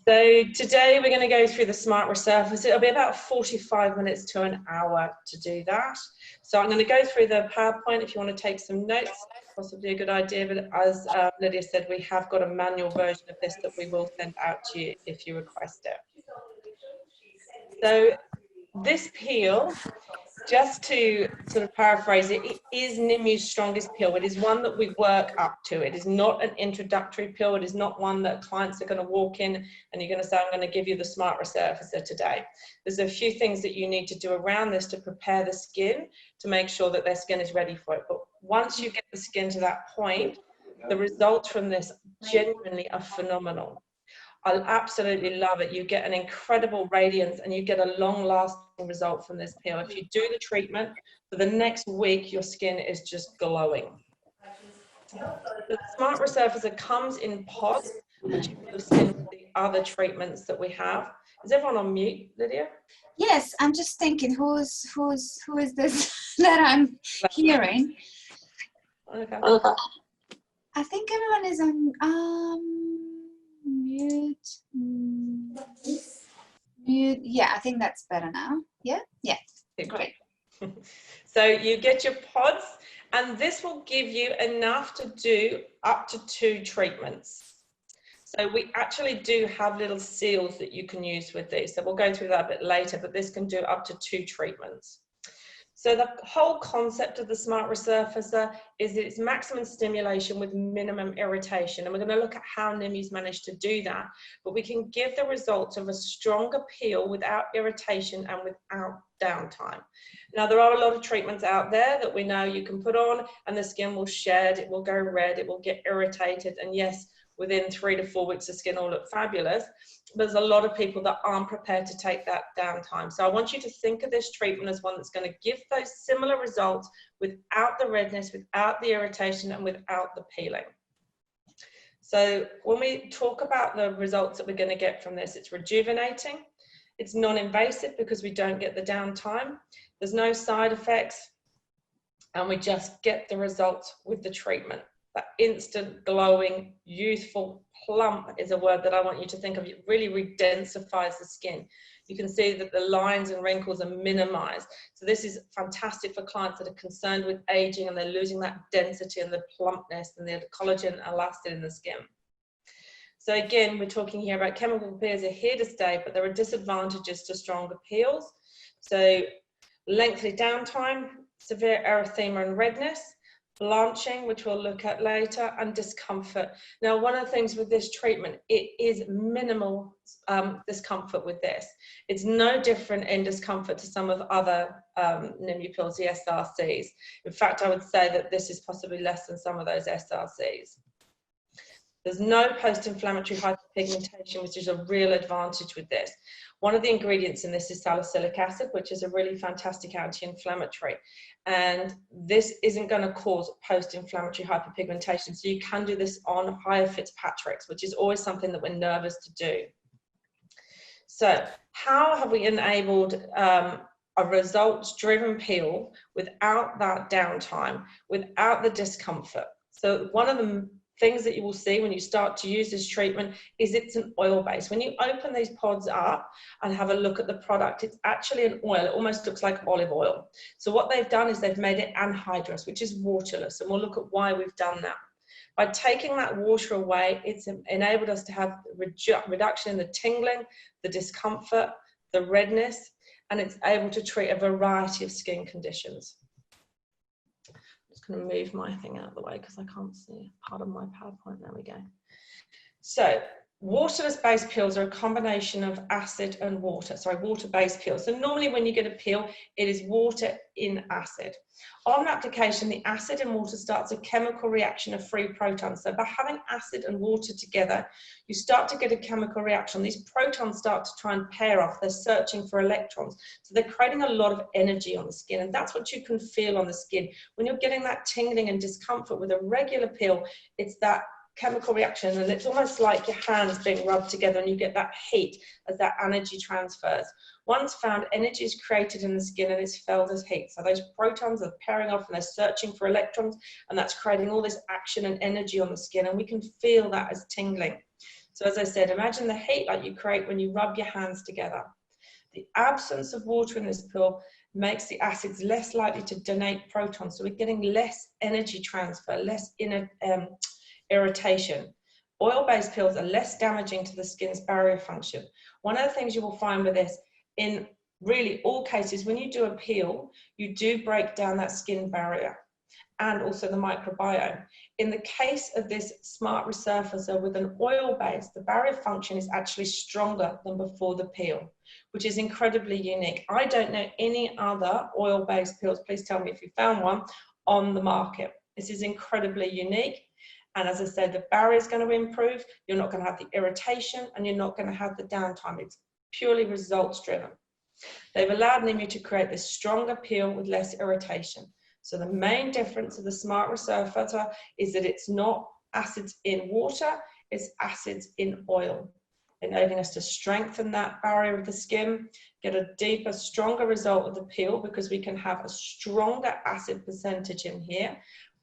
So today we're going to go through the Smart Resurfacer. It'll be about 45 minutes to an hour to do that. So I'm going to go through the PowerPoint if you want to take some notes. Possibly a good idea, but as Lydia said, we have got a manual version of this that we will send out to you if you request it. So this peel, just to sort of paraphrase it, it is Nimue's strongest peel. It is one that we work up to. It is not an introductory peel. It is not one that clients are going to walk in and you're going to say, I'm going to give you the Smart Resurfacer today. There's a few things that you need to do around this to prepare the skin to make sure that their skin is ready for it. But once you get the skin to that point, the results from this genuinely are phenomenal. I absolutely love it. You get an incredible radiance and you get a long-lasting result from this peel. If you do the treatment, for the next week, your skin is just glowing. The Smart Resurfacer comes in pods, which you will have seen with the other treatments that we have. Is everyone on mute, Lydia? Yes, I'm just thinking, who is this that I'm hearing? Okay. I think everyone is on mute. Mute. Yeah, I think that's better now. Yeah. Great. So you get your pods, and this will give you enough to do up to 2 treatments. So we actually do have little seals that you can use with these. So we'll go through that a bit later, but this can do up to 2 treatments. So the whole concept of the Smart Resurfacer is its maximum stimulation with minimum irritation. And we're going to look at how Nimue's managed to do that. But we can give the results of a stronger peel without irritation and without downtime. Now, there are a lot of treatments out there that we know you can put on and the skin will shed, it will go red, it will get irritated. And yes, within 3 to 4 weeks, the skin will look fabulous. There's a lot of people that aren't prepared to take that downtime. So I want you to think of this treatment as one that's going to give those similar results without the redness, without the irritation, and without the peeling. So when we talk about the results that we're going to get from this, it's rejuvenating, it's non-invasive because we don't get the downtime, there's no side effects, and we just get the results with the treatment. That instant, glowing, youthful, plump is a word that I want you to think of. It really redensifies the skin. You can see that the lines and wrinkles are minimized. So this is fantastic for clients that are concerned with aging and they're losing that density and the plumpness and the collagen and elastin in the skin. So again, we're talking here about chemical peels are here to stay, but there are disadvantages to stronger peels. So lengthy downtime, severe erythema and redness, blanching, which we'll look at later, and discomfort. Now, one of the things with this treatment, it is minimal discomfort with this. It's no different in discomfort to some of other Nimue pills, the SRCs. In fact, I would say that this is possibly less than some of those SRCs. There's no post-inflammatory hyperpigmentation, which is a real advantage with this. One of the ingredients in this is salicylic acid, which is a really fantastic anti-inflammatory. And this isn't going to cause post-inflammatory hyperpigmentation. So you can do this on higher Fitzpatrick's, which is always something that we're nervous to do. So how have we enabled a results-driven peel without that downtime, without the discomfort? So one of the things that you will see when you start to use this treatment is it's an oil base. When you open these pods up and have a look at the product, it's actually an oil. It almost looks like olive oil. So what they've done is they've made it anhydrous, which is waterless. And we'll look at why we've done that. By taking that water away, it's enabled us to have reduction in the tingling, the discomfort, the redness, and it's able to treat a variety of skin conditions. Going to move my thing out of the way because I can't see part of my PowerPoint. There we go. So waterless base peels are a combination of acid and water. Sorry, water-based peels. So normally when you get a peel, it is water in acid. On application, the acid and water starts a chemical reaction of free protons. So by having acid and water together, you start to get a chemical reaction. These protons start to try and pair off. They're searching for electrons. So they're creating a lot of energy on the skin. And that's what you can feel on the skin. When you're getting that tingling and discomfort with a regular peel, it's that chemical reaction, and it's almost like your hands being rubbed together and you get that heat as that energy transfers. Once found, energy is created in the skin and it's felt as heat. So those protons are pairing off and they're searching for electrons, and that's creating all this action and energy on the skin, and we can feel that as tingling. So as I said, imagine the heat like you create when you rub your hands together. The absence of water in this pill makes the acids less likely to donate protons. So we're getting less energy transfer, less irritation. Oil-based pills are less damaging to the skin's barrier function. One of the things you will find with this, in really all cases, when you do a peel, you do break down that skin barrier and also the microbiome. In the case of this smart resurfacer with an oil base, the barrier function is actually stronger than before the peel, which is incredibly unique. I don't know any other oil-based peels, please tell me if you found one, on the market. This is incredibly unique. And as I said, the barrier is going to improve, you're not going to have the irritation, and you're not going to have the downtime. It's purely results driven. They've allowed Nimue to create this stronger peel with less irritation. So the main difference of the Smart Resurfacer is that it's not acids in water, it's acids in oil, enabling us to strengthen that barrier of the skin, get a deeper, stronger result of the peel because we can have a stronger acid percentage in here,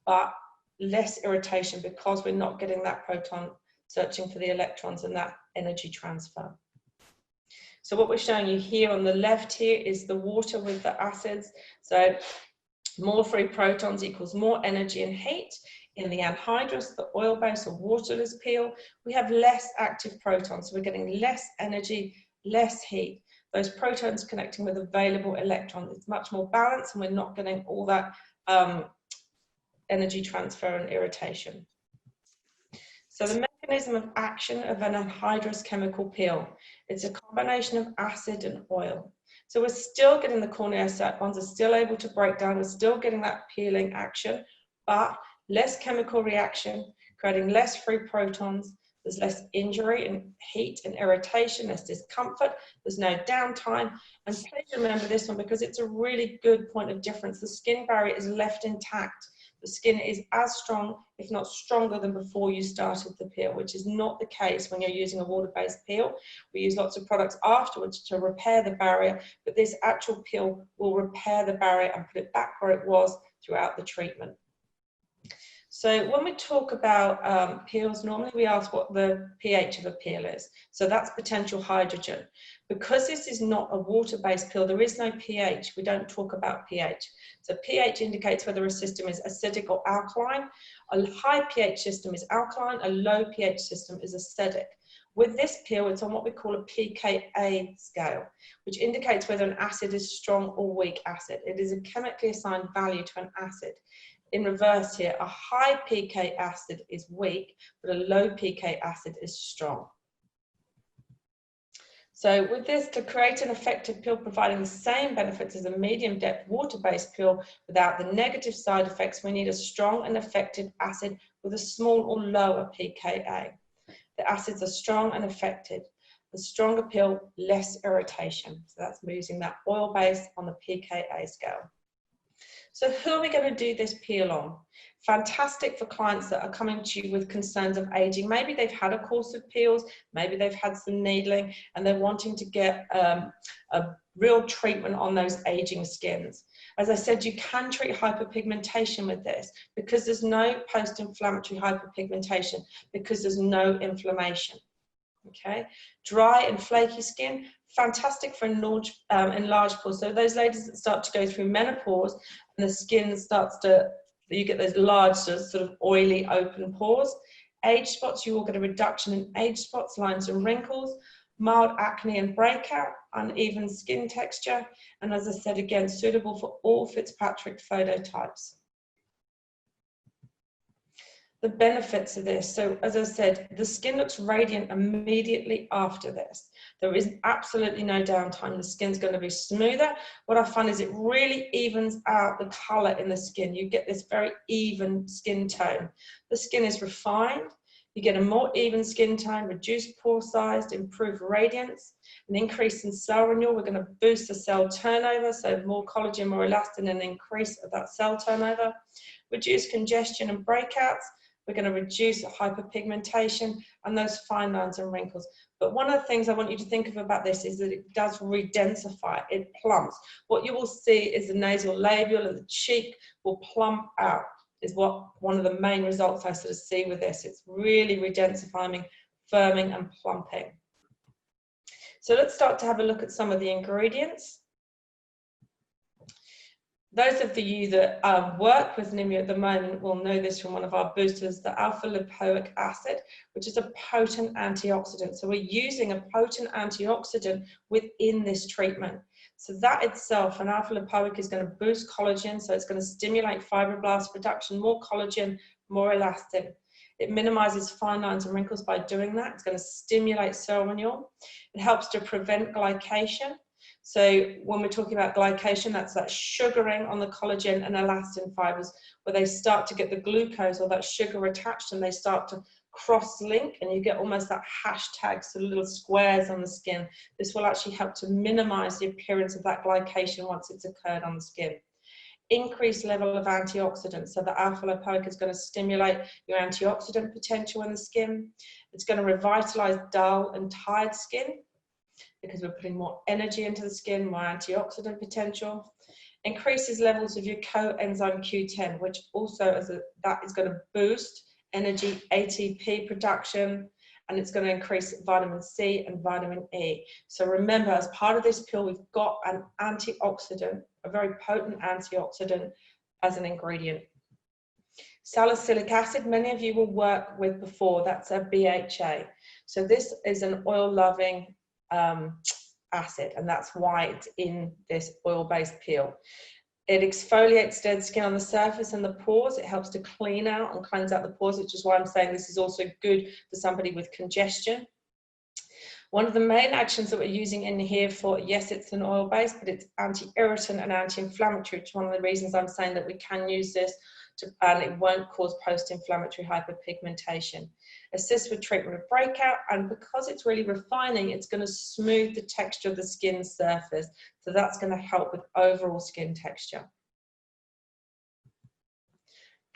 but less irritation because we're not getting that proton searching for the electrons and that energy transfer. So what we're showing you here on the left here is the water with the acids. So more free protons equals more energy and heat. In the anhydrous, the oil-based or waterless peel, we have less active protons. So we're getting less energy, less heat. Those protons connecting with available electrons. It's much more balanced and we're not getting all that energy transfer and irritation. So the mechanism of action of an anhydrous chemical peel, it's a combination of acid and oil. So we're still getting the corneal bonds are still able to break down, we're still getting that peeling action, but less chemical reaction, creating less free protons, there's less injury and heat and irritation, less discomfort, there's no downtime. And please remember this one because it's a really good point of difference. The skin barrier is left intact. The skin is as strong, if not stronger than before you started the peel, which is not the case when you're using a water-based peel. We use lots of products afterwards to repair the barrier, but this actual peel will repair the barrier and put it back where it was throughout the treatment. So when we talk about peels, normally we ask what the pH of a peel is. So that's potential hydrogen. Because this is not a water-based peel, there is no pH. We don't talk about pH. So pH indicates whether a system is acidic or alkaline. A high pH system is alkaline, a low pH system is acidic. With this peel, it's on what we call a pKa scale, which indicates whether an acid is strong or weak acid. It is a chemically assigned value to an acid. In reverse here, a high pK acid is weak, but a low pK acid is strong. So with this, to create an effective peel providing the same benefits as a medium depth water-based peel without the negative side effects, we need a strong and effective acid with a small or lower pKa. The acids are strong and effective. The stronger peel, less irritation. So that's using that oil base on the pKa scale. So who are we going to do this peel on? Fantastic for clients that are coming to you with concerns of aging. Maybe they've had a course of peels, maybe they've had some needling, and they're wanting to get a real treatment on those aging skins. As I said, you can treat hyperpigmentation with this because there's no post-inflammatory hyperpigmentation, because there's no inflammation. Okay, dry and flaky skin, fantastic for enlarged pores. So those ladies that start to go through menopause and the skin starts to, you get those large sort of oily open pores. Age spots, you will get a reduction in age spots, lines and wrinkles, mild acne and breakout, uneven skin texture, and as I said again, suitable for all Fitzpatrick phototypes. The benefits of this. So as I said, the skin looks radiant immediately after this. There is absolutely no downtime. The skin's going to be smoother. What I find is it really evens out the color in the skin. You get this very even skin tone. The skin is refined. You get a more even skin tone, reduced pore size, improved radiance, an increase in cell renewal. We're going to boost the cell turnover, so more collagen, more elastin, and an increase of that cell turnover. Reduce congestion and breakouts. We're going to reduce hyperpigmentation and those fine lines and wrinkles. But one of the things I want you to think of about this is that it does redensify, it plumps. What you will see is the nasal labial and the cheek will plump out, is what one of the main results I sort of see with this. It's really redensifying, firming and plumping. So let's start to have a look at some of the ingredients. Those of you that work with Nimue at the moment will know this from one of our boosters, the alpha-lipoic acid, which is a potent antioxidant. So we're using a potent antioxidant within this treatment. So that itself, an alpha-lipoic is going to boost collagen, so it's going to stimulate fibroblast production, more collagen, more elastin. It minimizes fine lines and wrinkles by doing that. It's going to stimulate cell renewal. It helps to prevent glycation. So when we're talking about glycation, that's that sugaring on the collagen and elastin fibers, where they start to get the glucose or that sugar attached and they start to cross-link, and you get almost that hashtag, so little squares on the skin. This will actually help to minimize the appearance of that glycation once it's occurred on the skin. Increased level of antioxidants, so the alpha-lipoic is going to stimulate your antioxidant potential in the skin. It's going to revitalize dull and tired skin, because we're putting more energy into the skin, more antioxidant potential. Increases levels of your coenzyme Q10, which also that is going to boost energy ATP production, and it's going to increase vitamin C and vitamin E. So remember, as part of this pill, we've got an antioxidant, a very potent antioxidant as an ingredient. Salicylic acid, many of you will work with before, that's a BHA. So this is an oil-loving acid, and that's why it's in this oil-based peel. It exfoliates dead skin on the surface and the pores. It helps to clean out and cleanse out the pores, which is why I'm saying this is also good for somebody with congestion. One of the main actions that we're using in here for, yes, it's an oil base, but it's anti-irritant and anti-inflammatory, which is one of the reasons I'm saying that we can use this and it won't cause post-inflammatory hyperpigmentation. Assists with treatment of breakout, and because it's really refining, it's going to smooth the texture of the skin surface. So that's going to help with overall skin texture.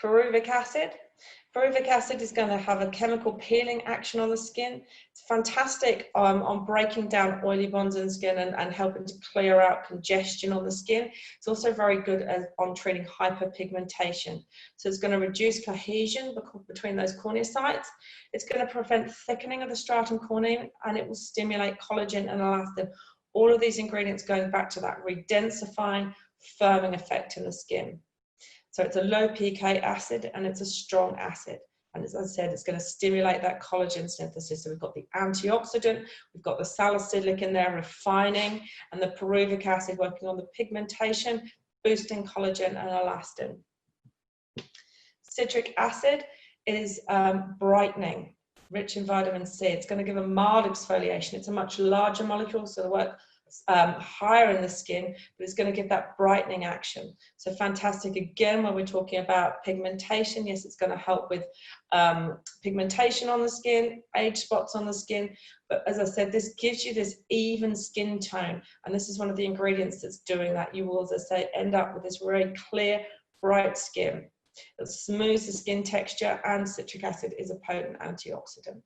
Pyruvic acid. Pyruvic acid is going to have a chemical peeling action on the skin. It's fantastic on breaking down oily bonds in the skin and helping to clear out congestion on the skin. It's also very good on treating hyperpigmentation. So it's going to reduce cohesion between those corneocytes. It's going to prevent thickening of the stratum corneum, and it will stimulate collagen and elastin. All of these ingredients going back to that redensifying, firming effect in the skin. So it's a low pK acid and it's a strong acid. And as I said, it's going to stimulate that collagen synthesis. So we've got the antioxidant, we've got the salicylic in there refining, and the pyruvic acid working on the pigmentation, boosting collagen and elastin. Citric acid is brightening, rich in vitamin C. It's going to give a mild exfoliation. It's a much larger molecule, so the work higher in the skin, but it's going to give that brightening action. So fantastic again when we're talking about pigmentation. Yes, it's going to help with pigmentation on the skin, age spots on the skin, but as I said, this gives you this even skin tone, and this is one of the ingredients that's doing that. You will, as I say, end up with this very clear, bright skin. It smooths the skin texture, and citric acid is a potent antioxidant.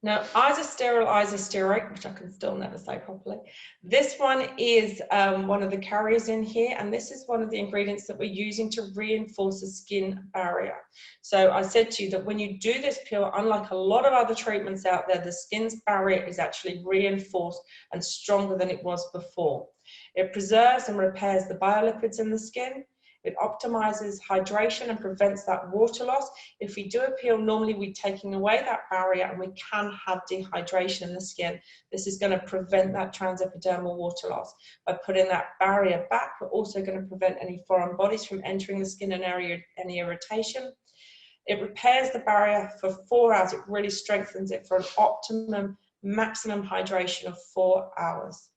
Now, isosteroid, which I can still never say properly, this one is one of the carriers in here, and this is one of the ingredients that we're using to reinforce the skin barrier. So I said to you that when you do this pill, unlike a lot of other treatments out there, the skin's barrier is actually reinforced and stronger than it was before. It preserves and repairs the biolipids in the skin. It optimizes hydration and prevents that water loss. If we do a peel, normally we're taking away that barrier and we can have dehydration in the skin. This is going to prevent that transepidermal water loss. By putting that barrier back, we're also going to prevent any foreign bodies from entering the skin and any irritation. It repairs the barrier for 4 hours. It really strengthens it for an optimum, maximum hydration of 4 hours.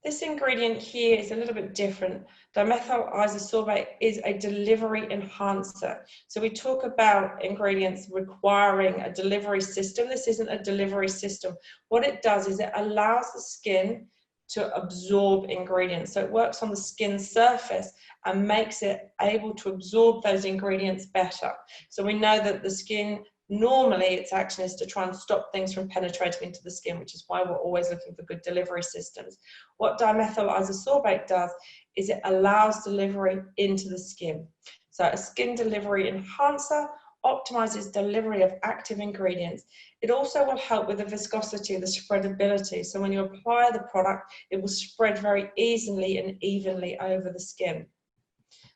This ingredient here is a little bit different. Dimethyl isosorbate is a delivery enhancer. So we talk about ingredients requiring a delivery system. This isn't a delivery system. What it does is it allows the skin to absorb ingredients. So it works on the skin surface and makes it able to absorb those ingredients better. So we know that the skin, normally its action is to try and stop things from penetrating into the skin, which is why we're always looking for good delivery systems. What dimethyl isosorbate does is it allows delivery into the skin. So a skin delivery enhancer optimizes delivery of active ingredients. It also will help with the viscosity, the spreadability. So when you apply the product, it will spread very easily and evenly over the skin.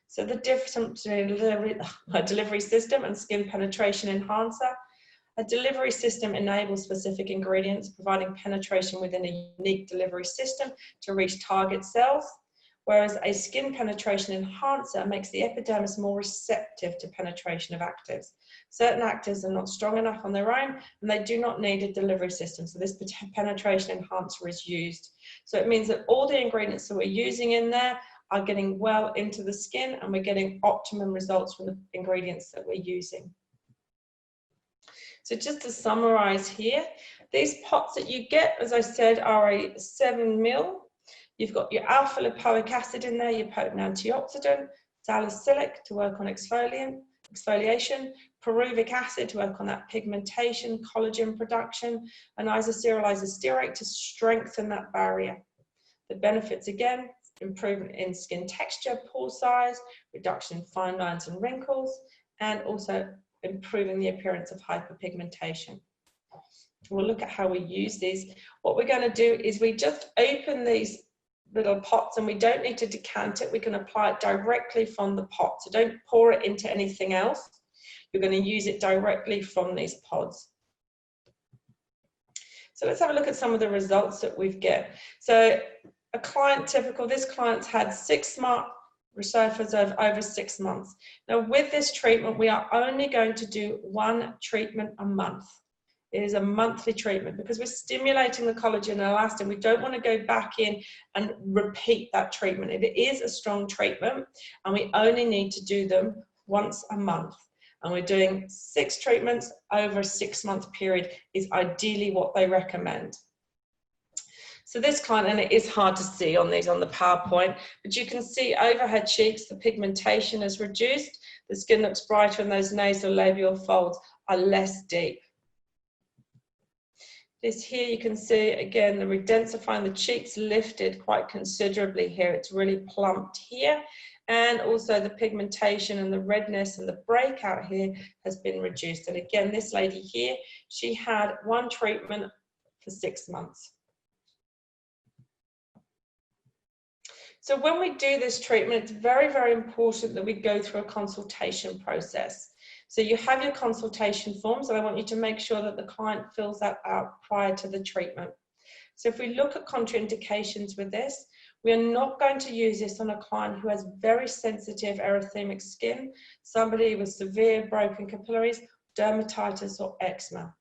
So the difference between a delivery system and skin penetration enhancer. A delivery system enables specific ingredients, providing penetration within a unique delivery system to reach target cells, whereas a skin penetration enhancer makes the epidermis more receptive to penetration of actives. Certain actives are not strong enough on their own, and they do not need a delivery system, so this penetration enhancer is used. So it means that all the ingredients that we're using in there are getting well into the skin, and we're getting optimum results from the ingredients that we're using. So just to summarize here, these pots that you get, as I said, are a 7 ml. You've got your alpha lipoic acid in there, your potent antioxidant, salicylic to work on exfoliation, pyruvic acid to work on that pigmentation, collagen production, and isoceralized stearate to strengthen that barrier. The benefits again, improvement in skin texture, pore size, reduction in fine lines and wrinkles, and also improving the appearance of hyperpigmentation. We'll look at how we use these. What we're going to do is we just open these little pots, and we don't need to decant it. We can apply it directly from the pot. So don't pour it into anything else. You're going to use it directly from these pods. So let's have a look at some of the results that we've get. So a client typical, this client's had 6 smart resurfacers over 6 months. Now with this treatment, we are only going to do 1 treatment a month. It is a monthly treatment because we're stimulating the collagen and elastin. We don't want to go back in and repeat that treatment. It is a strong treatment, and we only need to do them once a month. And we're doing 6 treatments over a 6-month period is ideally what they recommend. So this client, and it is hard to see on these on the PowerPoint, but you can see over her cheeks, the pigmentation is reduced. The skin looks brighter, and those nasolabial folds are less deep. This here, you can see again, the redensifying, the cheeks lifted quite considerably here. It's really plumped here. And also the pigmentation and the redness and the breakout here has been reduced. And again, this lady here, she had 1 treatment for 6 months. So when we do this treatment, it's very, very important that we go through a consultation process. So you have your consultation forms, and I want you to make sure that the client fills that out prior to the treatment. So if we look at contraindications with this, we are not going to use this on a client who has very sensitive erythemic skin, somebody with severe broken capillaries, dermatitis or eczema.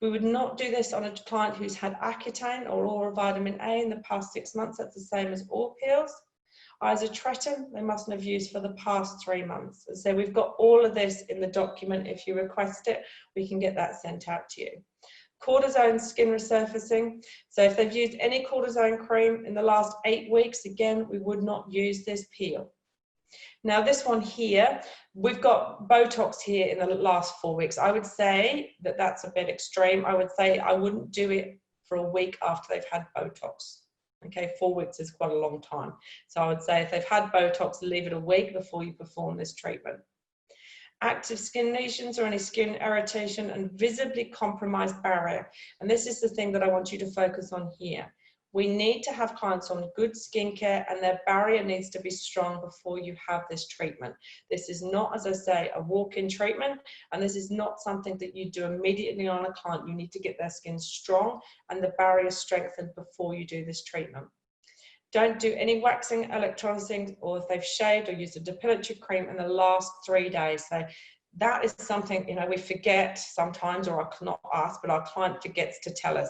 We would not do this on a client who's had Accutane or oral vitamin A in the past 6 months. That's the same as all peels. Isotretinoin, they mustn't have used for the past 3 months. So we've got all of this in the document. If you request it, we can get that sent out to you. Cortisone skin resurfacing. So if they've used any cortisone cream in the last 8 weeks, again, we would not use this peel. Now this one here, we've got Botox here in the last 4 weeks. I would say that that's a bit extreme. I would say I wouldn't do it for a week after they've had Botox. Okay, 4 weeks is quite a long time. So I would say if they've had Botox, leave it a week before you perform this treatment. Active skin lesions or any skin irritation and visibly compromised barrier. And this is the thing that I want you to focus on here. We need to have clients on good skincare, and their barrier needs to be strong before you have this treatment. This is not, as I say, a walk-in treatment, and this is not something that you do immediately on a client. You need to get their skin strong and the barrier strengthened before you do this treatment. Don't do any waxing, electrolysing, or if they've shaved or used a depilatory cream in the last 3 days. So that is something, you know, we forget sometimes, or not us, but our client forgets to tell us.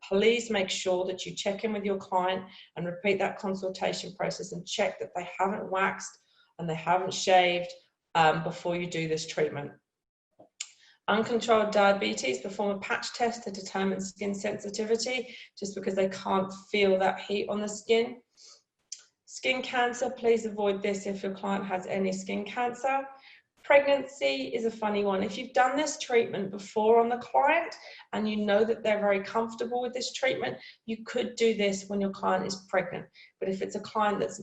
Please make sure that you check in with your client and repeat that consultation process and check that they haven't waxed and they haven't shaved before you do this treatment. Uncontrolled diabetes, perform a patch test to determine skin sensitivity, just because they can't feel that heat on the skin. Skin cancer, please avoid this if your client has any skin cancer. Pregnancy is a funny one. If you've done this treatment before on the client and you know that they're very comfortable with this treatment, you could do this when your client is pregnant. But if it's a client that's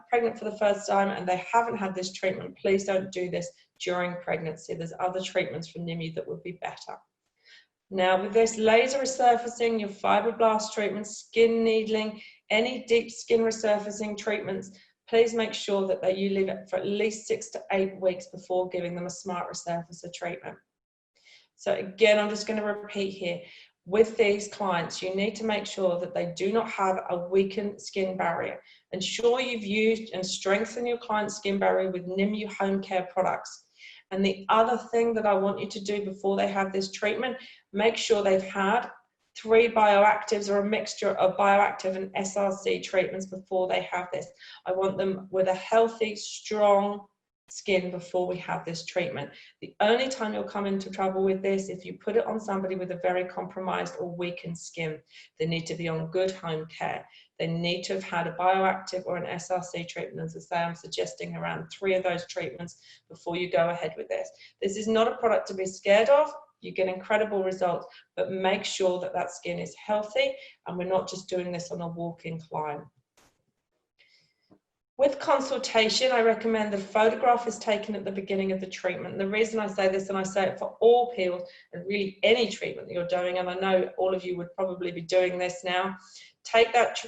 pregnant for the first time and they haven't had this treatment, please don't do this during pregnancy. There's other treatments from Nimue that would be better. Now with this laser resurfacing, your fibroblast treatments, skin needling, any deep skin resurfacing treatments, please make sure that you leave it for at least 6 to 8 weeks before giving them a smart resurfacer treatment. So again, I'm just going to repeat here. With these clients, you need to make sure that they do not have a weakened skin barrier. Ensure you've used and strengthened your client's skin barrier with Nimue home care products. And the other thing that I want you to do before they have this treatment, make sure they've had 3 bioactives or a mixture of bioactive and SRC treatments before they have this. I want them with a healthy, strong skin before we have this treatment. The only time you'll come into trouble with this, if you put it on somebody with a very compromised or weakened skin, they need to be on good home care. They need to have had a bioactive or an SRC treatment. As I say, I'm suggesting around 3 of those treatments before you go ahead with this. This is not a product to be scared of. You get incredible results, but make sure that that skin is healthy and we're not just doing this on a walk-in client. With consultation, I recommend the photograph is taken at the beginning of the treatment. And the reason I say this, and I say it for all peels and really any treatment that you're doing, and I know all of you would probably be doing this now, take that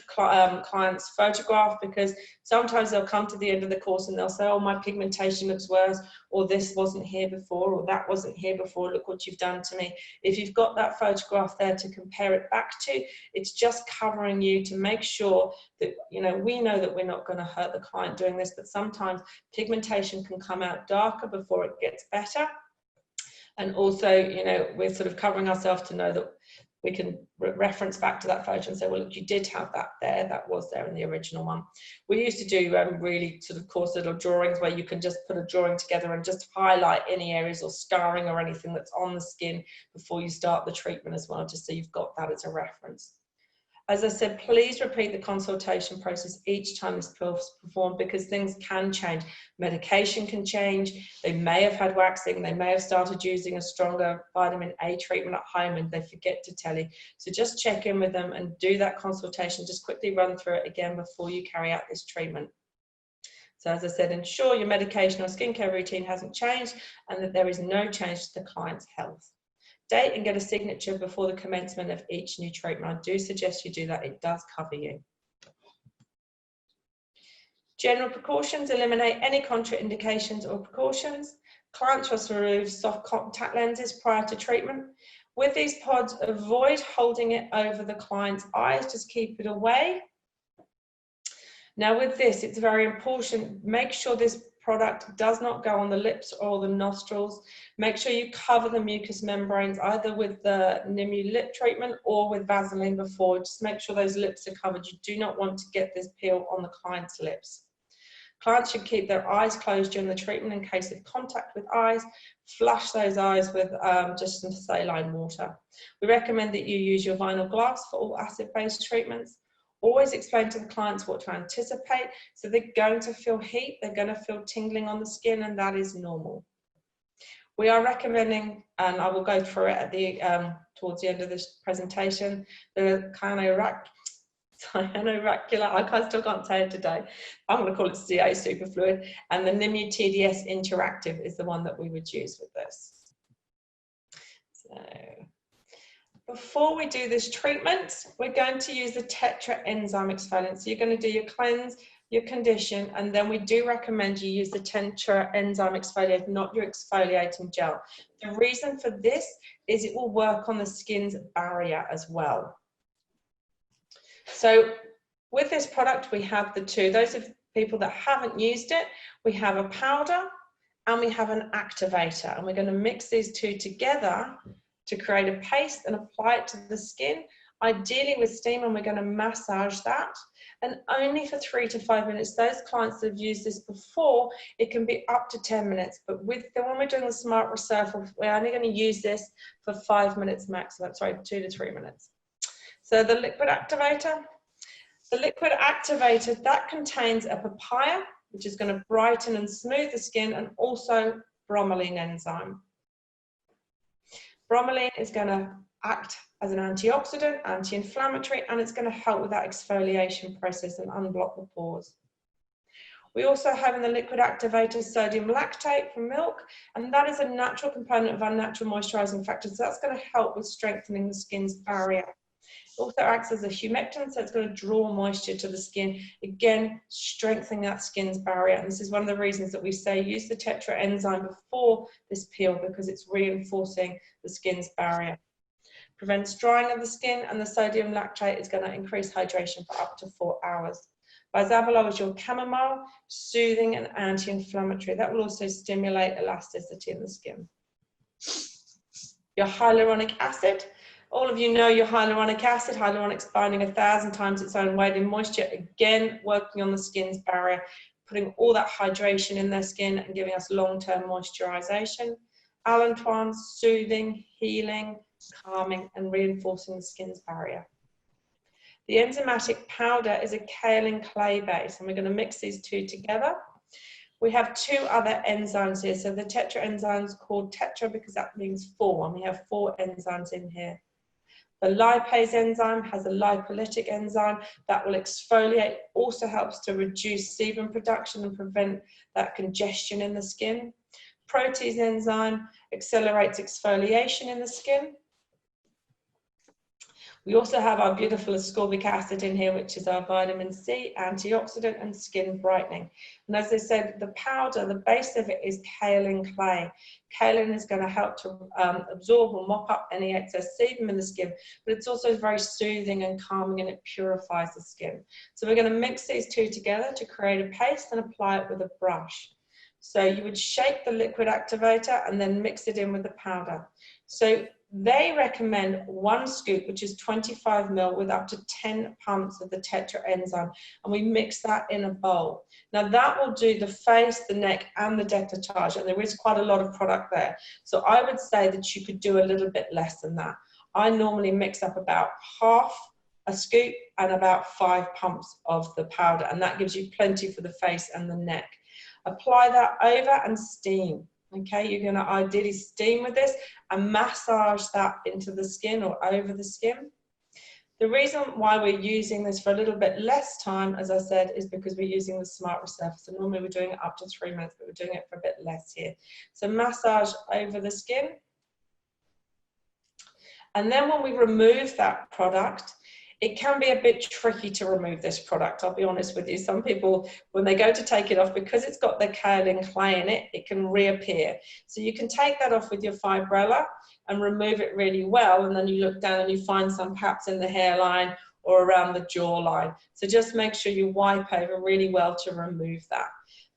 client's photograph, because sometimes they'll come to the end of the course and they'll say, oh, my pigmentation looks worse, or this wasn't here before, or that wasn't here before, look what you've done to me. If you've got that photograph there to compare it back to, it's just covering you to make sure that, you know, we know that we're not going to hurt the client doing this, but sometimes pigmentation can come out darker before it gets better. And also, you know, we're sort of covering ourselves to know that we can reference back to that photo and say, well, look, you did have that there, that was there in the original one. We used to do really sort of coarse little drawings where you can just put a drawing together and just highlight any areas or scarring or anything that's on the skin before you start the treatment as well, just so you've got that as a reference. As I said, please repeat the consultation process each time this pill is performed, because things can change. Medication can change. They may have had waxing. They may have started using a stronger vitamin A treatment at home and they forget to tell you. So just check in with them and do that consultation. Just quickly run through it again before you carry out this treatment. So as I said, ensure your medication or skincare routine hasn't changed and that there is no change to the client's health. Date and get a signature before the commencement of each new treatment. I do suggest you do that. It does cover you. General precautions: eliminate any contraindications or precautions. Clients must remove soft contact lenses prior to treatment. With these pods, avoid holding it over the client's eyes. Just keep it away. Now with this, it's very important. Make sure this product does not go on the lips or the nostrils. Make sure you cover the mucous membranes either with the Nimue lip treatment or with Vaseline before. Just make sure those lips are covered. You do not want to get this peel on the client's lips. Clients should keep their eyes closed during the treatment in case of contact with eyes. Flush those eyes with just some saline water. We recommend that you use your vinyl glass for all acid-based treatments. Always explain to the clients what to anticipate. So they're going to feel heat, they're going to feel tingling on the skin, and that is normal. We are recommending, and I will go through it at the towards the end of this presentation, the cyanoracular, I still can't say it today. I'm going to call it CA superfluid, and the Nimue TDS Interactive is the one that we would use with this. So before we do this treatment, we're going to use the Tetra enzyme exfoliant. So you're going to do your cleanse, your condition, and then we do recommend you use the Tetra enzyme exfoliant, not your exfoliating gel. The reason for this is it will work on the skin's barrier as well. So with this product, we have the two. Those of people that haven't used it, we have a powder and we have an activator, and we're going to mix these two together to create a paste and apply it to the skin, ideally with steam, and we're going to massage that, and only for 3 to 5 minutes. Those clients that have used this before, it can be up to 10 minutes, but with the one we're doing the smart resurfacer, we're only going to use this for 5 minutes maximum, sorry, 2 to 3 minutes. So the liquid activator. The liquid activator, that contains a papaya, which is going to brighten and smooth the skin and also bromelain enzyme. Bromelain is going to act as an antioxidant, anti-inflammatory, and it's going to help with that exfoliation process and unblock the pores. We also have in the liquid activator sodium lactate from milk, and that is a natural component of our natural moisturizing factor, so that's going to help with strengthening the skin's barrier. It also acts as a humectant, so it's going to draw moisture to the skin, again strengthening that skin's barrier. And this is one of the reasons that we say use the Tetra enzyme before this peel, because it's reinforcing the skin's barrier. Prevents drying of the skin, and the sodium lactate is going to increase hydration for up to 4 hours. Bisabolol is your chamomile, soothing and anti-inflammatory. That will also stimulate elasticity in the skin. Your hyaluronic acid. All of you know your hyaluronic acid. Hyaluronic's binding 1,000 times its own weight in moisture. Again, working on the skin's barrier, putting all that hydration in their skin and giving us long-term moisturization. Allantoin, soothing, healing, calming, and reinforcing the skin's barrier. The enzymatic powder is a kaolin clay base, and we're going to mix these two together. We have 2 other enzymes here. So the Tetra enzyme is called Tetra because that means 4, and we have 4 enzymes in here. The lipase enzyme has a lipolytic enzyme that will exfoliate, also helps to reduce sebum production and prevent that congestion in the skin. Protease enzyme accelerates exfoliation in the skin. We also have our beautiful ascorbic acid in here, which is our vitamin C, antioxidant, and skin brightening. And as I said, the powder, the base of it is kaolin clay. Kaolin is going to help to absorb or mop up any excess sebum in the skin, but it's also very soothing and calming, and it purifies the skin. So we're going to mix these two together to create a paste and apply it with a brush. So you would shake the liquid activator and then mix it in with the powder. So they recommend 1 scoop, which is 25 ml, with up to 10 pumps of the Tetra enzyme, and we mix that in a bowl. Now that will do the face, the neck, and the décolletage, and there is quite a lot of product there. So I would say that you could do a little bit less than that. I normally mix up about half a scoop and about 5 pumps of the powder, and that gives you plenty for the face and the neck. Apply that over and steam. Okay, you're going to ideally steam with this and massage that into the skin or over the skin. The reason why we're using this for a little bit less time, as I said, is because we're using the Smart Resurfacer. Normally we're doing it up to 3 minutes, but we're doing it for a bit less here. So massage over the skin. And then when we remove that product, it can be a bit tricky to remove this product, I'll be honest with you. Some people, when they go to take it off, because it's got the kaolin clay in it, it can reappear. So you can take that off with your fibrella and remove it really well, and then you look down and you find some perhaps in the hairline or around the jawline. So just make sure you wipe over really well to remove that.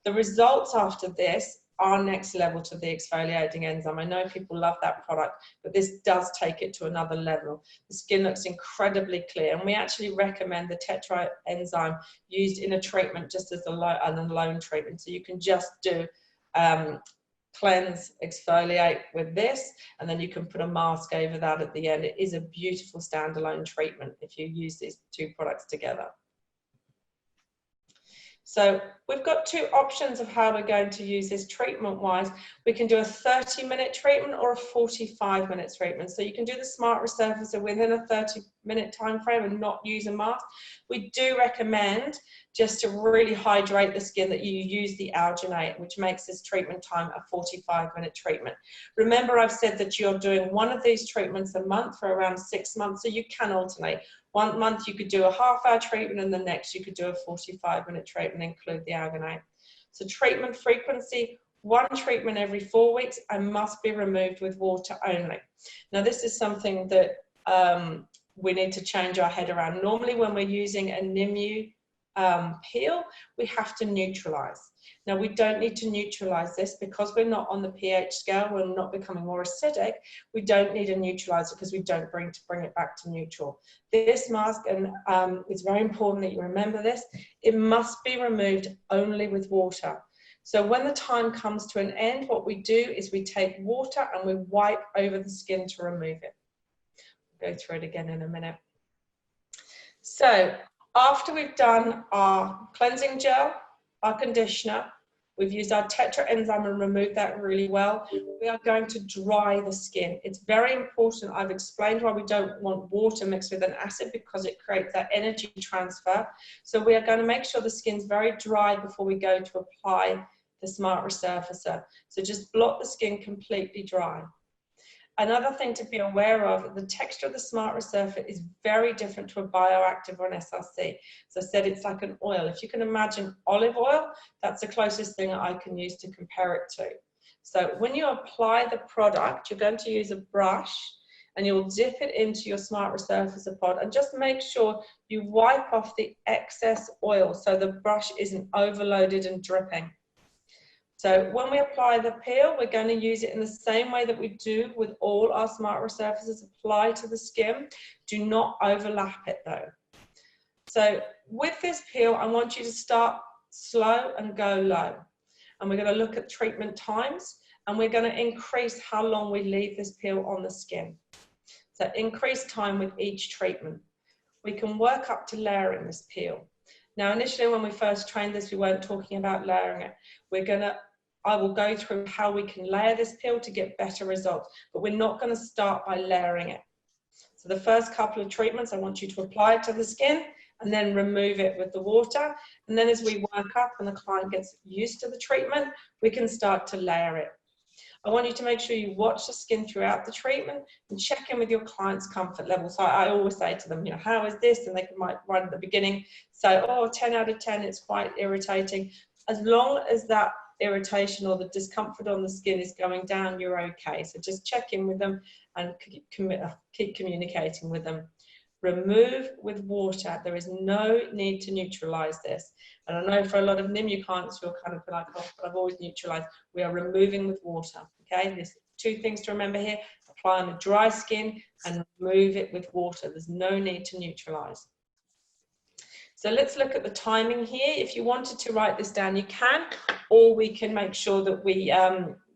The results after this are next level to the exfoliating enzyme. I know people love that product, but this does take it to another level. The skin looks incredibly clear, and we actually recommend the Tetra enzyme used in a treatment just as an alone treatment. So you can just do cleanse, exfoliate with this, and then you can put a mask over that at the end. It is a beautiful standalone treatment if you use these 2 products together. So we've got 2 options of how we're going to use this treatment-wise. We can do a 30-minute treatment or a 45-minute treatment. So you can do the Smart Resurfacer within a 30-minute time frame and not use a mask. We do recommend, just to really hydrate the skin, that you use the Alginate, which makes this treatment time a 45-minute treatment. Remember, I've said that you're doing one of these treatments a month for around 6 months, so you can alternate. 1 month you could do a half-hour treatment, and the next you could do a 45-minute treatment, include the Alginate. So treatment frequency, 1 treatment every 4 weeks, and must be removed with water only. Now this is something that we need to change our head around. Normally when we're using a Nimue peel, we have to neutralize. Now we don't need to neutralize this because we're not on the pH scale, we're not becoming more acidic. We don't need a neutralizer because we don't bring it back to neutral. This mask, and it's very important that you remember this, it must be removed only with water. So when the time comes to an end, what we do is we take water and we wipe over the skin to remove it. I'll go through it again in a minute. So after we've done our cleansing gel, our conditioner, We've used our Tetra enzyme and removed that really well. We are going to dry the skin. It's very important. I've explained why we don't want water mixed with an acid, because it creates that energy transfer. So we are going to make sure the skin's very dry before we go to apply the Smart Resurfacer. So just blot the skin completely dry. Another thing to be aware of, the texture of the Smart Resurfacer is very different to a bioactive or an SRC. So I said it's like an oil. If you can imagine olive oil, that's the closest thing I can use to compare it to. So when you apply the product, you're going to use a brush and you'll dip it into your Smart Resurfacer pod, and just make sure you wipe off the excess oil so the brush isn't overloaded and dripping. So when we apply the peel, we're going to use it in the same way that we do with all our Smart Resurfacers. Apply to the skin. Do not overlap it though. So with this peel, I want you to start slow and go low. And we're going to look at treatment times, and we're going to increase how long we leave this peel on the skin. So increase time with each treatment. We can work up to layering this peel. Now, initially when we first trained this, we weren't talking about layering it. I will go through how we can layer this peel to get better results, but we're not going to start by layering it. So the first couple of treatments, I want you to apply it to the skin and then remove it with the water. And then as we work up and the client gets used to the treatment, we can start to layer it. I want you to make sure you watch the skin throughout the treatment and check in with your client's comfort level. So I always say to them, you know, how is this? And they might right at the beginning say, oh, 10 out of 10, it's quite irritating. As long as that irritation or the discomfort on the skin is going down, you're okay. So just check in with them and keep communicating with them. Remove with water. There is no need to neutralize this. And I know for a lot of Nimue clients, you'll kind of be like, oh, but I've always neutralized. We are removing with water. Okay, there's two things to remember here. Apply on the dry skin and remove it with water. There's no need to neutralize. So let's look at the timing here. If you wanted to write this down, you can, or we can make sure that we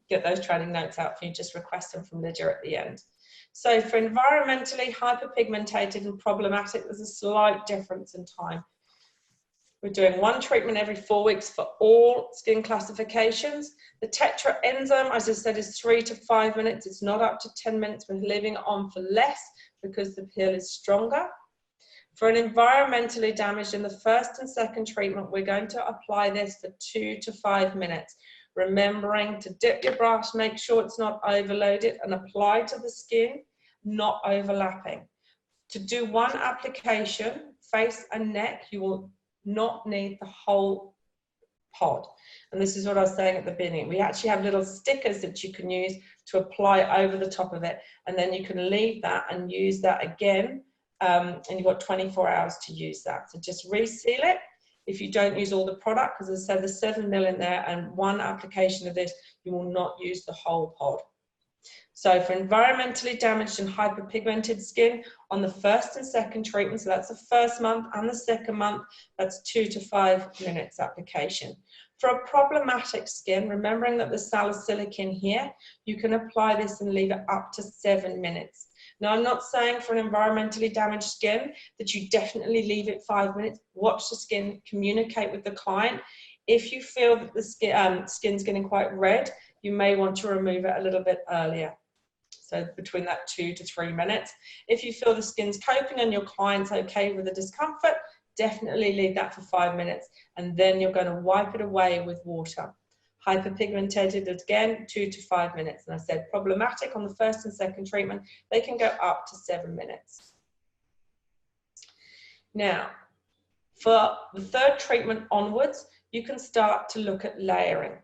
get those training notes out for you. Just request them from Lydia at the end. So for environmentally hyperpigmentated and problematic, there's a slight difference in time. We're doing one treatment every 4 weeks for all skin classifications. The Tetra enzyme, as I said, is 3 to 5 minutes. It's not up to 10 minutes. We're leaving it on for less because the peel is stronger. For an environmentally damaged, in the first and second treatment, we're going to apply this for 2 to 5 minutes. Remembering to dip your brush, make sure it's not overloaded, and apply to the skin, not overlapping. To do one application, face and neck, you will not need the whole pod. And this is what I was saying at the beginning. We actually have little stickers that you can use to apply over the top of it, and then you can leave that and use that again, and you've got 24 hours to use that. So just reseal it. If you don't use all the product, because as I said, there's 7 ml in there, and one application of this, you will not use the whole pod. So for environmentally damaged and hyperpigmented skin, on the first and second treatment, so that's the first month and the second month, that's 2 to 5 minutes application. For a problematic skin, remembering that there's salicylic in here, you can apply this and leave it up to 7 minutes. Now, I'm not saying for an environmentally damaged skin that you definitely leave it 5 minutes. Watch the skin, communicate with the client. If you feel that the skin's getting quite red, you may want to remove it a little bit earlier. So between that 2 to 3 minutes. If you feel the skin's coping and your client's okay with the discomfort, definitely leave that for 5 minutes, and then you're going to wipe it away with water. Hyperpigmented, again, 2 to 5 minutes. And I said problematic on the first and second treatment, they can go up to 7 minutes. Now, for the third treatment onwards, you can start to look at layering.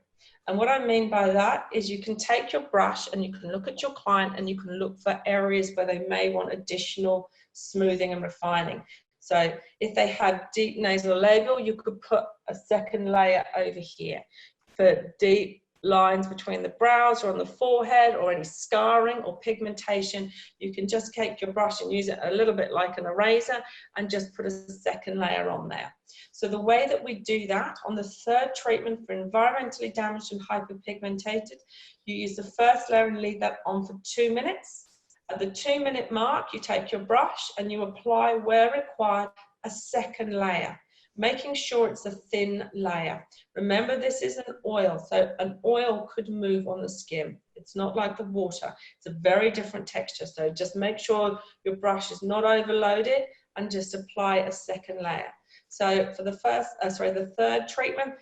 And what I mean by that is you can take your brush and you can look at your client and you can look for areas where they may want additional smoothing and refining. So if they have deep nasal labial, you could put a second layer over here. For deep lines between the brows or on the forehead or any scarring or pigmentation, you can just take your brush and use it a little bit like an eraser and just put a second layer on there. So the way that we do that on the third treatment for environmentally damaged and hyperpigmented, you use the first layer and leave that on for 2 minutes. At the 2 minute mark, you take your brush and you apply where required a second layer. making sure it's a thin layer. Remember, this is an oil, so an oil could move on the skin. It's not like the water. It's a very different texture, so just make sure your brush is not overloaded and just apply a second layer. So for the third treatment,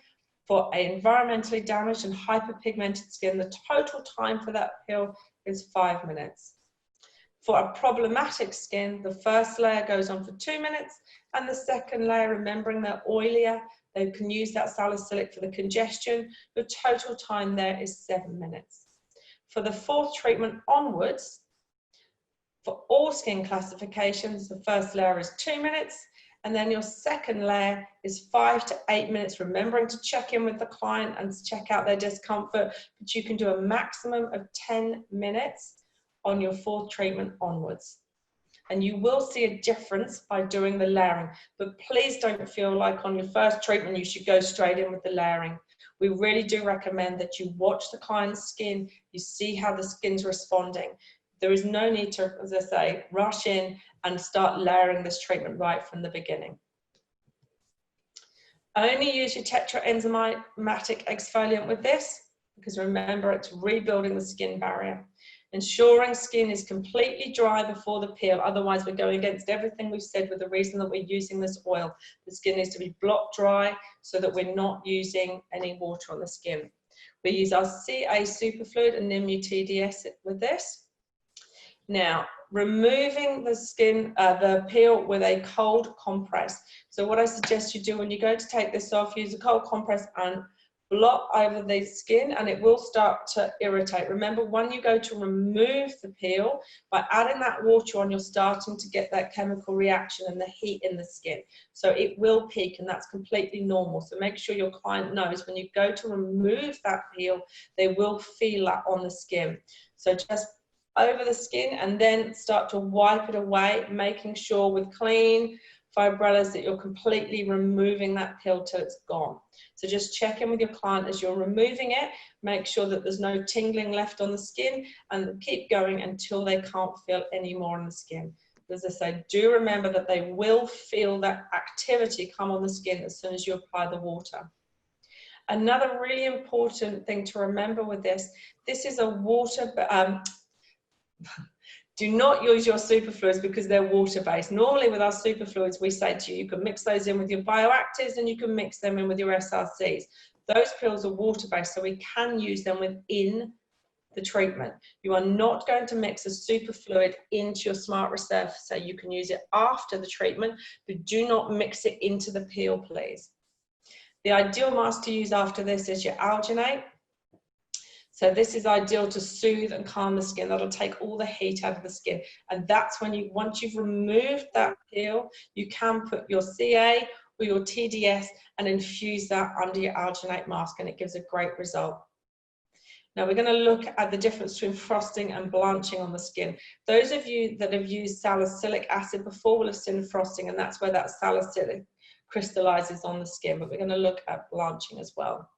for environmentally damaged and hyperpigmented skin, the total time for that peel is 5 minutes. For a problematic skin, the first layer goes on for 2 minutes, and the second layer, remembering they're oilier, they can use that salicylic for the congestion. The total time there is 7 minutes. For the fourth treatment onwards, for all skin classifications, the first layer is 2 minutes, and then your second layer is 5 to 8 minutes, remembering to check in with the client and check out their discomfort, but you can do a maximum of 10 minutes on your fourth treatment onwards. And you will see a difference by doing the layering, but please don't feel like on your first treatment you should go straight in with the layering. We really do recommend that you watch the client's skin, you see how the skin's responding. There is no need to, as I say, rush in and start layering this treatment right from the beginning. Only use your Tetra enzymatic exfoliant with this, because remember, it's rebuilding the skin barrier. Ensuring skin is completely dry before the peel, otherwise we're going against everything we've said with the reason that we're using this oil. The skin needs to be block dry so that we're not using any water on the skin. We use our CA superfluid and Nimue TDS with this. Now, removing the skin, the peel with a cold compress. So what I suggest you do when you go to take this off, use a cold compress and blot over the skin, and it will start to irritate. Remember, when you go to remove the peel, by adding that water on, you're starting to get that chemical reaction and the heat in the skin. So it will peak, and that's completely normal. So make sure your client knows when you go to remove that peel, they will feel that on the skin. So just over the skin and then start to wipe it away, making sure with clean fibrellas that you're completely removing that peel till it's gone. So just check in with your client as you're removing it, make sure that there's no tingling left on the skin, and keep going until they can't feel any more on the skin. As I say, do remember that they will feel that activity come on the skin as soon as you apply the water. Another really important thing to remember with this is a water, do not use your superfluids because they're water-based. Normally with our superfluids, we say to you, you can mix those in with your bioactives and you can mix them in with your SRCs. Those pills are water-based, so we can use them within the treatment. You are not going to mix a superfluid into your Smart Resurfacer. You can use it after the treatment, but do not mix it into the peel, please. The ideal mask to use after this is your Alginate. So this is ideal to soothe and calm the skin. That'll take all the heat out of the skin. And that's when you, once you've removed that peel, you can put your CA or your TDS and infuse that under your Alginate mask, and it gives a great result. Now we're going to look at the difference between frosting and blanching on the skin. Those of you that have used salicylic acid before will have seen frosting, and that's where that salicylic crystallizes on the skin. But we're going to look at blanching as well.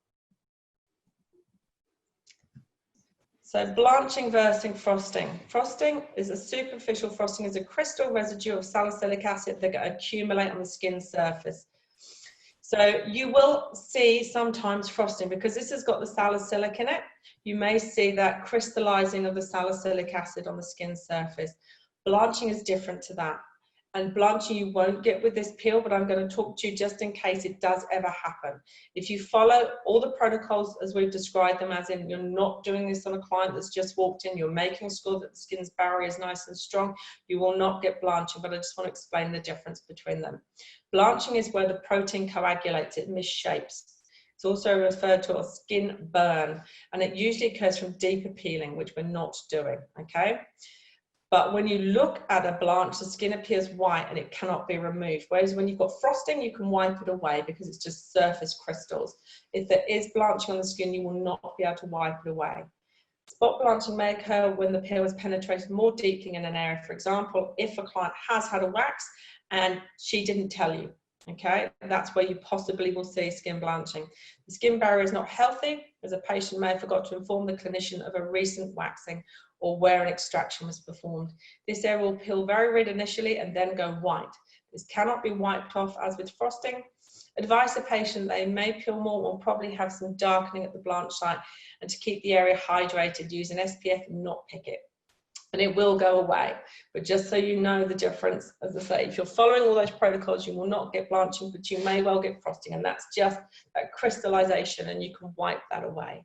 So blanching versus frosting. Frosting is a superficial frosting, is a crystal residue of salicylic acid that accumulate on the skin surface. So you will see sometimes frosting because this has got the salicylic in it. You may see that crystallizing of the salicylic acid on the skin surface. Blanching is different to that. And blanching you won't get with this peel, but I'm going to talk to you just in case it does ever happen. If you follow all the protocols as we've described them, as in you're not doing this on a client that's just walked in, you're making sure that the skin's barrier is nice and strong, you will not get blanching, but I just want to explain the difference between them. Blanching is where the protein coagulates, it misshapes. It's also referred to as skin burn, and it usually occurs from deeper peeling, which we're not doing, okay? But when you look at a blanch, the skin appears white and it cannot be removed. Whereas when you've got frosting, you can wipe it away because it's just surface crystals. If there is blanching on the skin, you will not be able to wipe it away. Spot blanching may occur when the peel has penetrated more deeply in an area. For example, if a client has had a wax and she didn't tell you, okay, that's where you possibly will see skin blanching. The skin barrier is not healthy, as a patient may have forgot to inform the clinician of a recent waxing or where an extraction was performed. This area will peel very red initially and then go white. This cannot be wiped off as with frosting, Advise the patient they may peel more, will probably have some darkening at the blanch site, and to keep the area hydrated, use an SPF and not pick it. And it will go away. But just so you know the difference, as I say, if you're following all those protocols, you will not get blanching, but you may well get frosting, and that's just that crystallization, and you can wipe that away.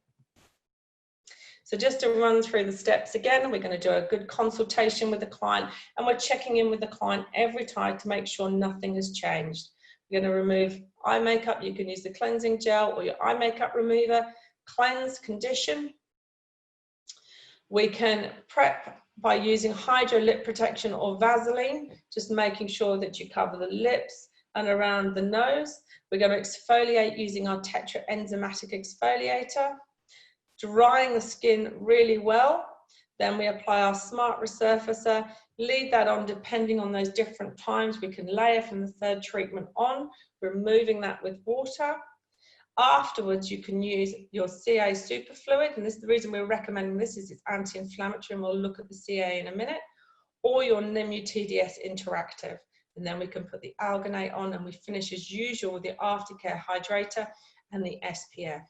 So just to run through the steps again, we're going to do a good consultation with the client, and we're checking in with the client every time to make sure nothing has changed. We're going to remove eye makeup. You can use the cleansing gel or your eye makeup remover. Cleanse, condition. We can prep by using Hydro Lip Protection or Vaseline, just making sure that you cover the lips and around the nose. We're going to exfoliate using our Tetra enzymatic exfoliator. Drying the skin really well. Then we apply our Smart Resurfacer, leave that on depending on those different times. We can layer from the third treatment on, removing that with water. Afterwards, you can use your CA superfluid, and this is the reason we're recommending this, is it's anti-inflammatory, and we'll look at the CA in a minute, or your Nimue TDS Interactive. And then we can put the Alginate on, and we finish as usual with the Aftercare Hydrator and the SPF.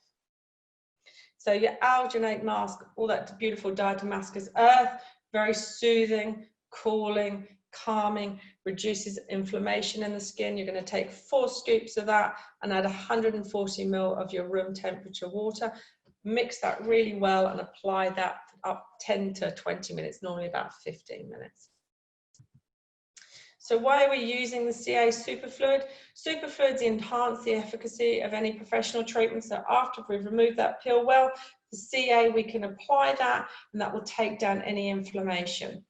So your Alginate Mask, all that beautiful diatomaceous earth, very soothing, cooling, calming, reduces inflammation in the skin. You're going to take 4 scoops of that and add 140 ml of your room temperature water. Mix that really well and apply that up 10 to 20 minutes, normally about 15 minutes. So why are we using the CA superfluid? Superfluids enhance the efficacy of any professional treatment. So after we've removed that peel well, the CA, we can apply that, and that will take down any inflammation.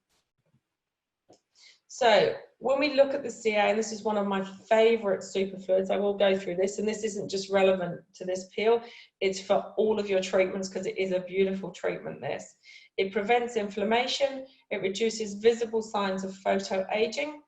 So when we look at the CA, and this is one of my favorite superfluids, I will go through this, and this isn't just relevant to this peel, it's for all of your treatments because it is a beautiful treatment, this. It prevents inflammation, it reduces visible signs of photoaging.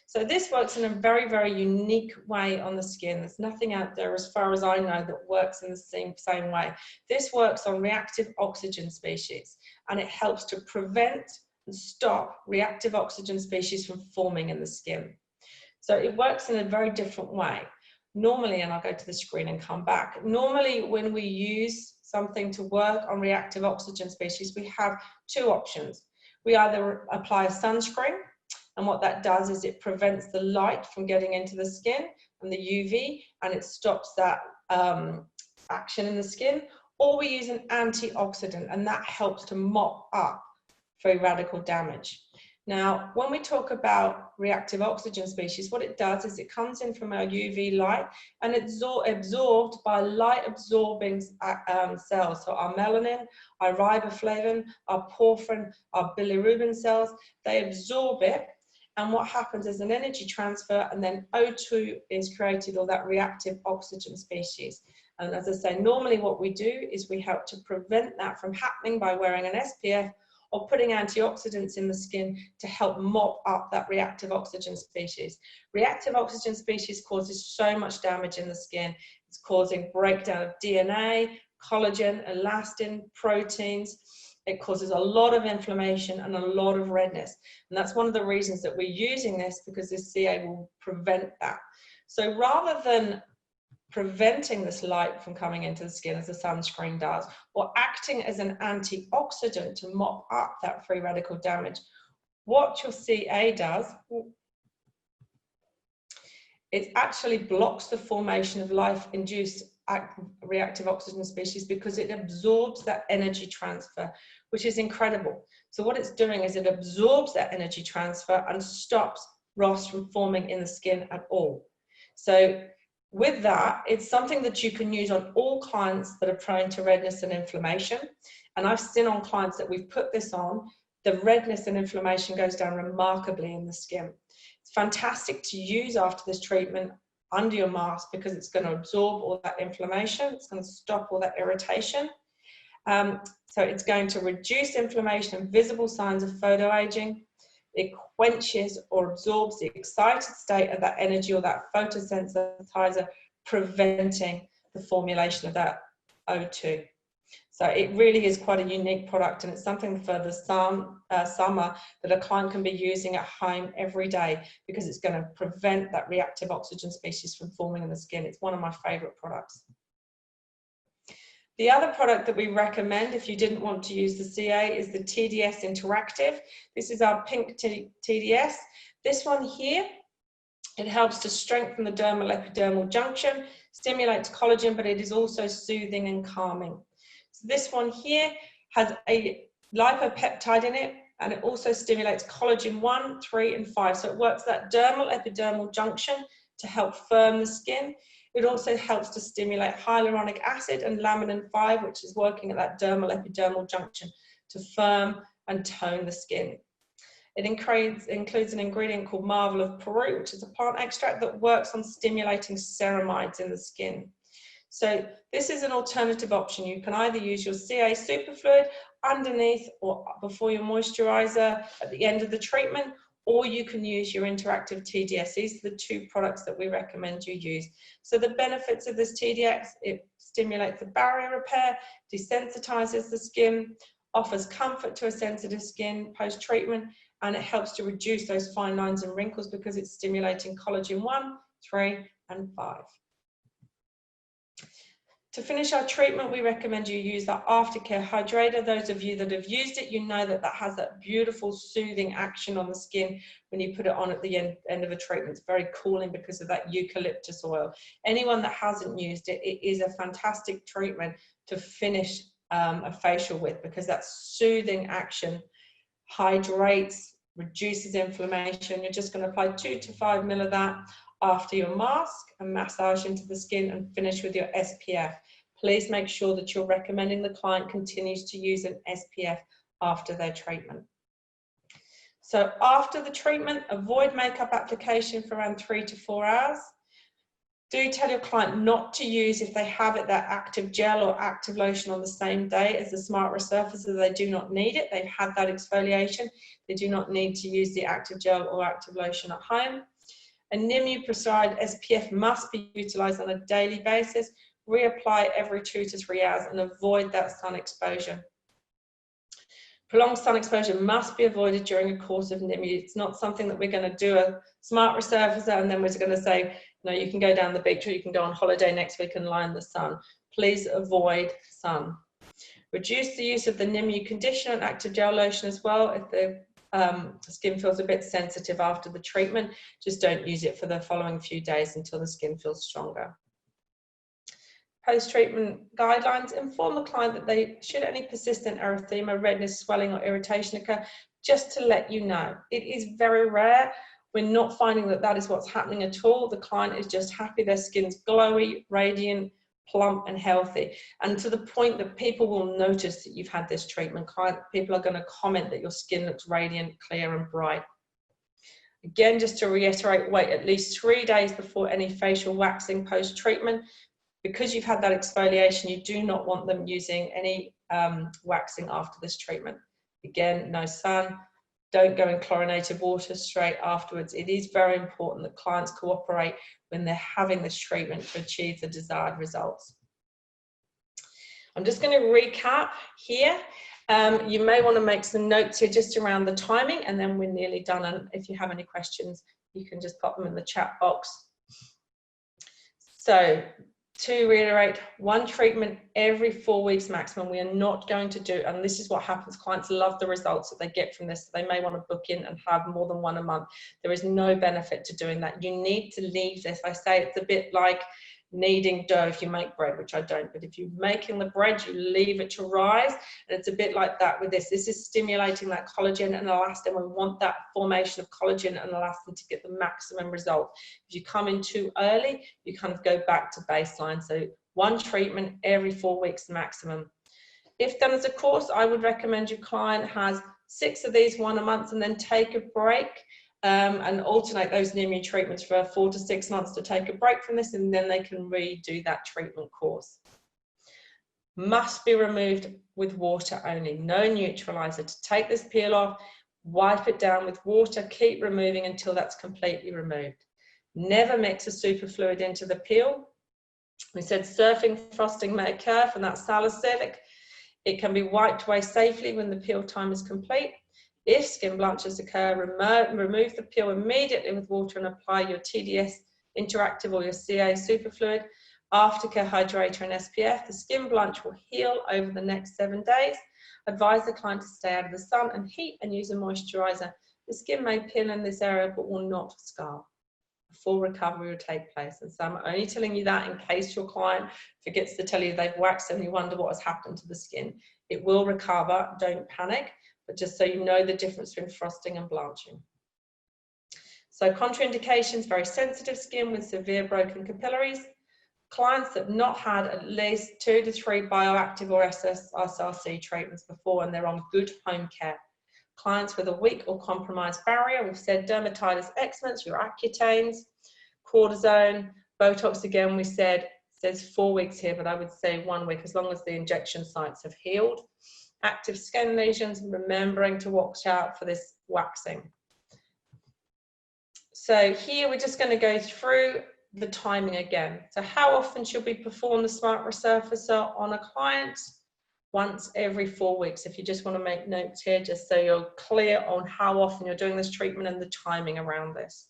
So this works in a very, very unique way on the skin. There's nothing out there, as far as I know, that works in the same way. This works on reactive oxygen species, and it helps to prevent and stop reactive oxygen species from forming in the skin. So it works in a very different way. Normally, and I'll go to the screen and come back, normally when we use something to work on reactive oxygen species, we have 2 options. We either apply a sunscreen, and what that does is it prevents the light from getting into the skin and the UV, and it stops that action in the skin, or we use an antioxidant, and that helps to mop up free radical damage. Now, when we talk about reactive oxygen species, what it does is it comes in from our UV light, and it's absorbed by light absorbing cells. So our melanin, our riboflavin, our porphyrin, our bilirubin cells, they absorb it. And what happens is an energy transfer, and then O2 is created, or that reactive oxygen species. And as I say, normally what we do is we help to prevent that from happening by wearing an SPF or putting antioxidants in the skin to help mop up that reactive oxygen species. Reactive oxygen species causes so much damage in the skin. It's causing breakdown of DNA, collagen, elastin, proteins. It causes a lot of inflammation and a lot of redness. And that's one of the reasons that we're using this, because this CA will prevent that. So rather than preventing this light from coming into the skin as the sunscreen does, or acting as an antioxidant to mop up that free radical damage, what your CA does, it actually blocks the formation of life-induced reactive oxygen species, because it absorbs that energy transfer, which is incredible. So what it's doing is it absorbs that energy transfer and stops ROS from forming in the skin at all. So with that, it's something that you can use on all clients that are prone to redness and inflammation. And I've seen on clients that we've put this on, the redness and inflammation goes down remarkably in the skin. It's fantastic to use after this treatment under your mask, because it's going to absorb all that inflammation, it's going to stop all that irritation. So it's going to reduce inflammation and visible signs of photoaging. It quenches or absorbs the excited state of that energy, or that photosensitizer, preventing the formulation of that O2. So it really is quite a unique product, and it's something for the summer that a client can be using at home every day, because it's going to prevent that reactive oxygen species from forming in the skin. It's one of my favorite products. The other product that we recommend if you didn't want to use the CA is the TDS Interactive. This is our pink TDS. This one here, it helps to strengthen the dermal epidermal junction, stimulates collagen, but it is also soothing and calming. So this one here has a lipopeptide in it, and it also stimulates collagen 1, 3, and 5. So it works that dermal epidermal junction to help firm the skin. It also helps to stimulate hyaluronic acid and laminin 5, which is working at that dermal epidermal junction to firm and tone the skin. It includes an ingredient called Marvel of Peru, which is a plant extract that works on stimulating ceramides in the skin. So this is an alternative option. You can either use your CA superfluid underneath or before your moisturizer at the end of the treatment, or you can use your interactive TDS. These are the two products that we recommend you use. So the benefits of this TDS, it stimulates the barrier repair, desensitizes the skin, offers comfort to a sensitive skin post-treatment, and it helps to reduce those fine lines and wrinkles because it's stimulating collagen 1, 3, and 5. To finish our treatment, we recommend you use our Aftercare Hydrator. Those of you that have used it, you know that that has that beautiful soothing action on the skin when you put it on at the end of a treatment. It's very cooling because of that eucalyptus oil. Anyone that hasn't used it, it is a fantastic treatment to finish a facial with, because that soothing action hydrates, reduces inflammation. You're just going to apply 2 to 5 ml of that after your mask and massage into the skin and finish with your SPF. Please make sure that you're recommending the client continues to use an SPF after their treatment. So after the treatment, avoid makeup application for around 3 to 4 hours. Do tell your client not to use, if they have it, that active gel or active lotion on the same day as the Smart Resurfacer. They do not need it. They've had that exfoliation. They do not need to use the active gel or active lotion at home. A Nimue prescribed SPF must be utilized on a daily basis. Reapply every 2 to 3 hours and avoid that sun exposure. Prolonged sun exposure must be avoided during a course of Nimue. It's not something that we're going to do a Smart Resurfacer and then we're going to say, no, you can go down the beach or you can go on holiday next week and lie in the sun. Please avoid sun. Reduce the use of the Nimue conditioner and active gel lotion as well. If the skin feels a bit sensitive after the treatment, just don't use it for the following few days until the skin feels stronger. Post-treatment guidelines: inform the client that they should any persistent erythema, redness, swelling or irritation occur, just to let you know. It is very rare. We're not finding that that is what's happening at all. The client is just happy their skin's glowy, radiant, plump and healthy, and to the point that people will notice that you've had this treatment. People are going to comment that your skin looks radiant, clear and bright. Again, just to reiterate, wait at least 3 days before any facial waxing post-treatment. Because you've had that exfoliation, you do not want them using any waxing after this treatment. Again, no sun. Don't go in chlorinated water straight afterwards. It is very important that clients cooperate when they're having this treatment to achieve the desired results. I'm just going to recap here. You may want to make some notes here just around the timing, and then we're nearly done. And if you have any questions, you can just pop them in the chat box. So, to reiterate, 1 treatment every 4 weeks maximum. We are not going to do, and this is what happens, clients love the results that they get from this. They may want to book in and have more than 1 a month. There is no benefit to doing that. You need to leave this. I say it's a bit like kneading dough if you make bread, which I don't, but if you're making the bread, you leave it to rise, and it's a bit like that with this. This is stimulating that collagen and elastin. We want that formation of collagen and elastin to get the maximum result. If you come in too early, you kind of go back to baseline. So 1 treatment every 4 weeks maximum. If done as a course, I would recommend your client has 6 of these, 1 a month, and then take a break. And alternate those Nimue treatments for 4 to 6 months to take a break from this, and then they can redo that treatment course. Must be removed with water only, no neutralizer. To take this peel off, wipe it down with water, keep removing until that's completely removed. Never mix a superfluid into the peel. We said surfing frosting may occur from that salicylic It can be wiped away safely when the peel time is complete. If skin blanches occur, remove the peel immediately with water and apply your TDS Interactive or your CA Superfluid, Aftercare Hydrator and SPF. The skin blanch will heal over the next 7 days. Advise the client to stay out of the sun and heat and use a moisturizer. The skin may peel in this area but will not scar. A full recovery will take place. And so I'm only telling you that in case your client forgets to tell you they've waxed and you wonder what has happened to the skin. It will recover, don't panic, but just so you know the difference between frosting and blanching. So contraindications, very sensitive skin with severe broken capillaries. Clients that have not had at least 2 to 3 bioactive or SRC treatments before and they're on good home care. Clients with a weak or compromised barrier, we've said dermatitis, eczemas, your Accutanes, cortisone, Botox again, we said, it says 4 weeks here, but I would say 1 week as long as the injection sites have healed. Active skin lesions, remembering to watch out for this waxing. So here we're just going to go through the timing again. So how often should we perform the Smart Resurfacer on a client? Once every 4 weeks. If you just want to make notes here, just so you're clear on how often you're doing this treatment and the timing around this.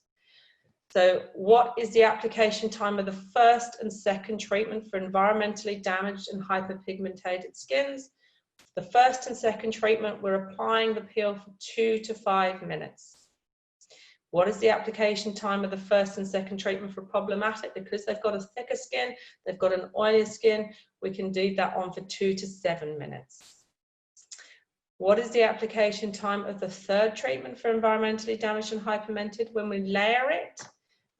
So what is the application time of the first and second treatment for environmentally damaged and hyperpigmented skins? The first and second treatment, we're applying the peel for 2 to 5 minutes. What is the application time of the first and second treatment for problematic? Because they've got a thicker skin, they've got an oilier skin, we can do that on for 2 to 7 minutes. What is the application time of the third treatment for environmentally damaged and hyperpigmented? When we layer it,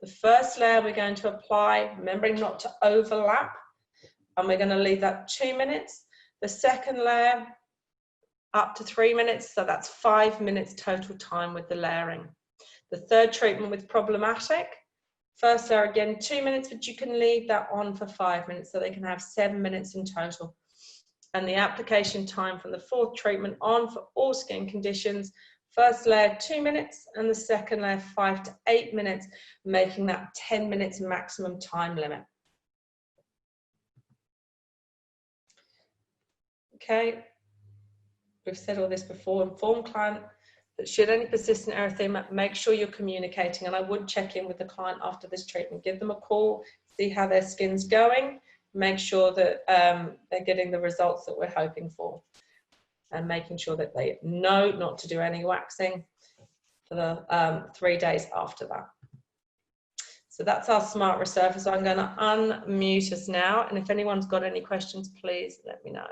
the first layer we're going to apply, remembering not to overlap, and we're going to leave that 2 minutes. The second layer, up to 3 minutes, so that's 5 minutes total time with the layering. The third treatment with problematic, first layer again 2 minutes, but you can leave that on for 5 minutes so they can have 7 minutes in total. And the application time from the fourth treatment on for all skin conditions, first layer 2 minutes and the second layer 5 to 8 minutes, making that 10 minutes maximum time limit. Okay, we've said all this before. Inform client that should any persistent erythema, make sure you're communicating, and I would check in with the client after this treatment. Give them a call, see how their skin's going, make sure that they're getting the results that we're hoping for, and making sure that they know not to do any waxing for the 3 days after that. So that's our Smart Resurfacer. I'm going to unmute us now, and if anyone's got any questions, please let me know.